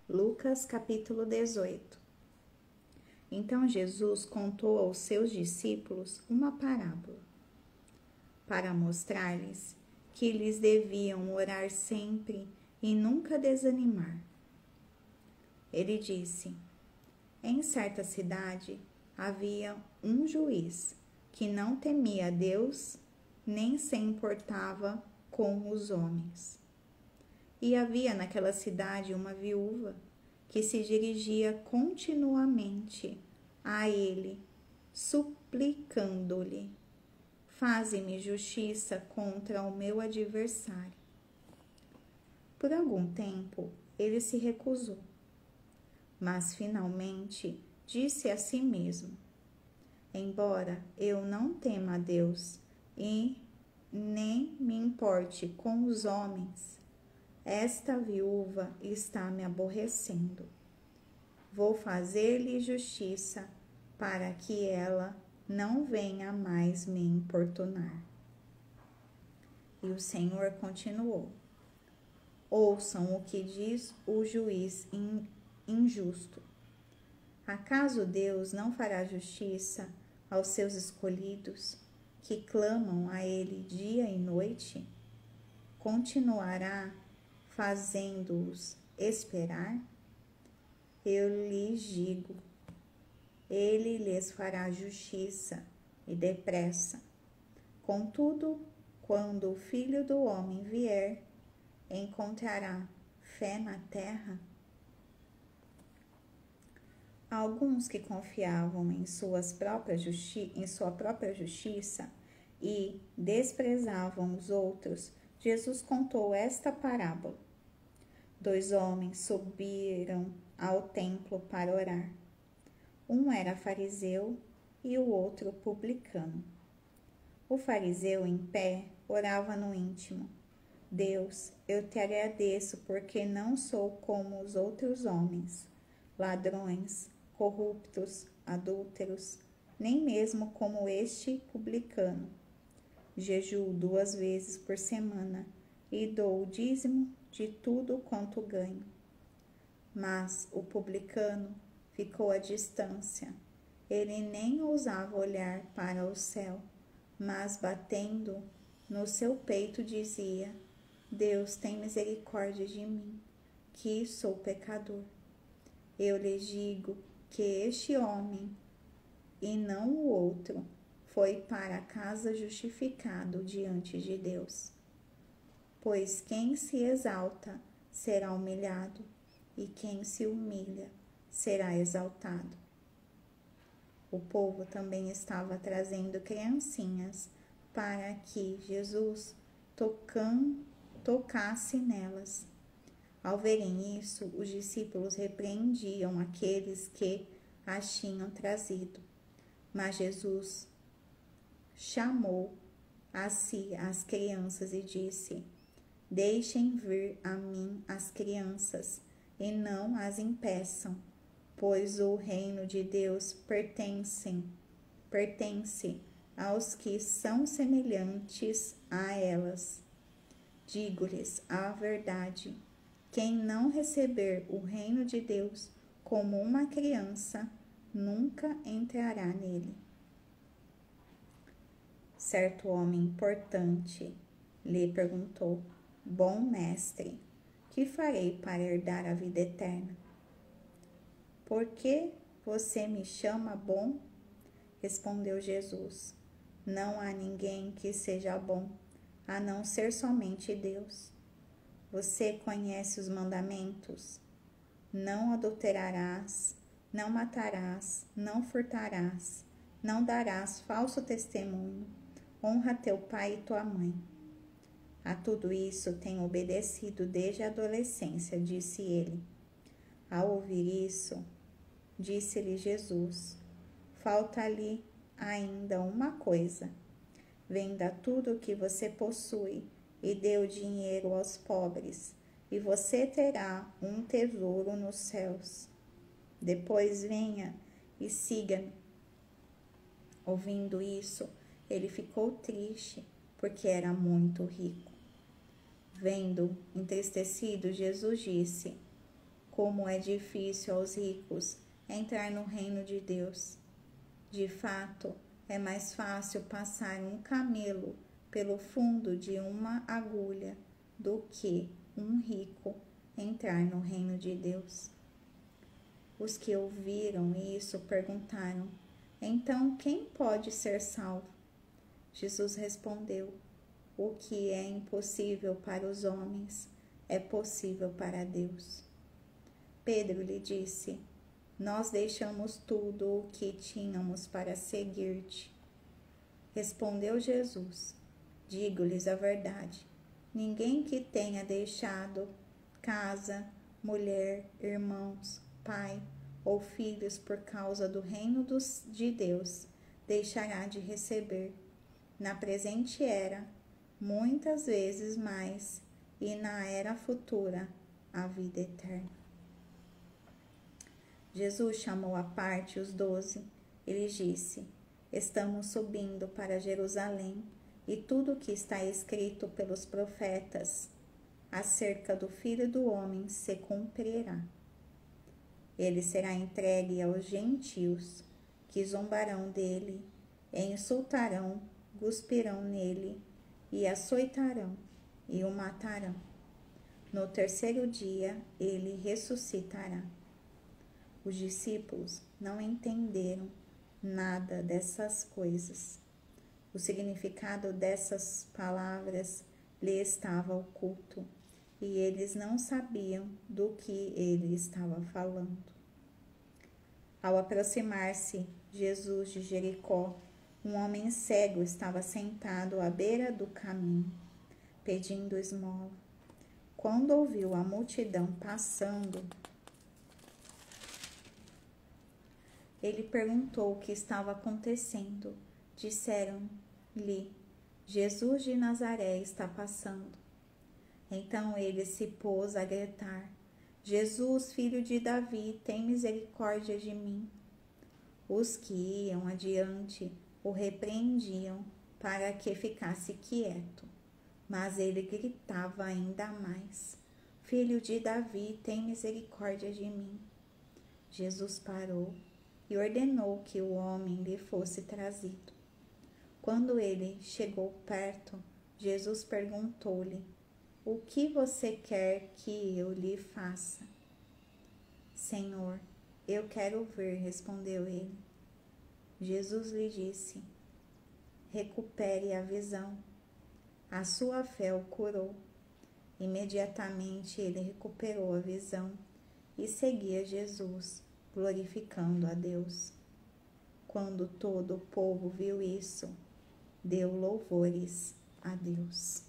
Lucas capítulo 18. Então Jesus contou aos seus discípulos uma parábola, para mostrar-lhes que eles deviam orar sempre e nunca desanimar. Ele disse: em certa cidade havia um juiz que não temia a Deus nem se importava com os homens. E havia naquela cidade uma viúva que se dirigia continuamente a ele, suplicando-lhe: faze-me justiça contra o meu adversário. Por algum tempo ele se recusou, mas finalmente disse a si mesmo: embora eu não tema a Deus e nem me importe com os homens, esta viúva está me aborrecendo. Vou fazer-lhe justiça para que ela não venha mais me importunar. E o Senhor continuou: ouçam o que diz o juiz injusto. Acaso Deus não fará justiça aos seus escolhidos, que clamam a Ele dia e noite? Continuará fazendo-os esperar? Eu lhes digo, Ele lhes fará justiça e depressa. Contudo, quando o Filho do Homem vier, encontrará fé na terra? Alguns que confiavam em sua própria justiça e desprezavam os outros, Jesus contou esta parábola. 2 homens subiram ao templo para orar. Um era fariseu e o outro publicano. O fariseu, em pé, orava no íntimo: Deus, eu te agradeço porque não sou como os outros homens, ladrões, corruptos, adúlteros, nem mesmo como este publicano. Jejuo 2 vezes por semana e dou o dízimo de tudo quanto ganho. Mas o publicano ficou à distância. Ele nem ousava olhar para o céu, mas batendo no seu peito dizia: Deus, tem misericórdia de mim, que sou pecador. Eu lhes digo que este homem, e não o outro, foi para casa justificado diante de Deus. Pois quem se exalta será humilhado, e quem se humilha será exaltado. O povo também estava trazendo criancinhas para que Jesus tocasse nelas. Ao verem isso, os discípulos repreendiam aqueles que as tinham trazido. Mas Jesus chamou a si as crianças e disse: deixem vir a mim as crianças e não as impeçam, pois o reino de Deus pertence aos que são semelhantes a elas. Digo-lhes a verdade: quem não receber o reino de Deus como uma criança, nunca entrará nele. Certo homem importante lhe perguntou: bom mestre, que farei para herdar a vida eterna? Por que você me chama bom? Respondeu Jesus: não há ninguém que seja bom, a não ser somente Deus. Você conhece os mandamentos: não adulterarás, não matarás, não furtarás, não darás falso testemunho, honra teu pai e tua mãe. A tudo isso tenho obedecido desde a adolescência, disse ele. Ao ouvir isso, disse-lhe Jesus: falta-lhe ainda uma coisa. Venda tudo o que você possui e dê o dinheiro aos pobres, e você terá um tesouro nos céus. Depois venha e siga-me. Ouvindo isso, ele ficou triste, porque era muito rico. Vendo entristecido, Jesus disse: como é difícil aos ricos entrar no reino de Deus. De fato, é mais fácil passar um camelo pelo fundo de uma agulha do que um rico entrar no reino de Deus. Os que ouviram isso perguntaram: então quem pode ser salvo? Jesus respondeu: o que é impossível para os homens é possível para Deus. Pedro lhe disse: nós deixamos tudo o que tínhamos para seguir-te. Respondeu Jesus: digo-lhes a verdade. Ninguém que tenha deixado casa, mulher, irmãos, pai ou filhos por causa do reino de Deus, deixará de receber, na presente era, muitas vezes mais, e na era futura, a vida eterna. Jesus chamou à parte os 12 e lhes disse: estamos subindo para Jerusalém, e tudo o que está escrito pelos profetas acerca do Filho do Homem se cumprirá. Ele será entregue aos gentios, que zombarão dele, e insultarão, cuspirão nele, e açoitarão, e o matarão. No terceiro dia, ele ressuscitará. Os discípulos não entenderam nada dessas coisas. O significado dessas palavras lhe estava oculto, e eles não sabiam do que ele estava falando. Ao aproximar-se Jesus de Jericó, um homem cego estava sentado à beira do caminho, pedindo esmola. Quando ouviu a multidão passando, ele perguntou o que estava acontecendo. Disseram-lhe: Jesus de Nazaré está passando. Então ele se pôs a gritar: Jesus, filho de Davi, tem misericórdia de mim. Os que iam adiante o repreendiam para que ficasse quieto, mas ele gritava ainda mais: Filho de Davi, tem misericórdia de mim. Jesus parou e ordenou que o homem lhe fosse trazido. Quando ele chegou perto, Jesus perguntou-lhe: o que você quer que eu lhe faça? Senhor, eu quero ver, respondeu ele. Jesus lhe disse: recupere a visão. A sua fé o curou. Imediatamente ele recuperou a visão e seguia Jesus, glorificando a Deus. Quando todo o povo viu isso, deu louvores a Deus.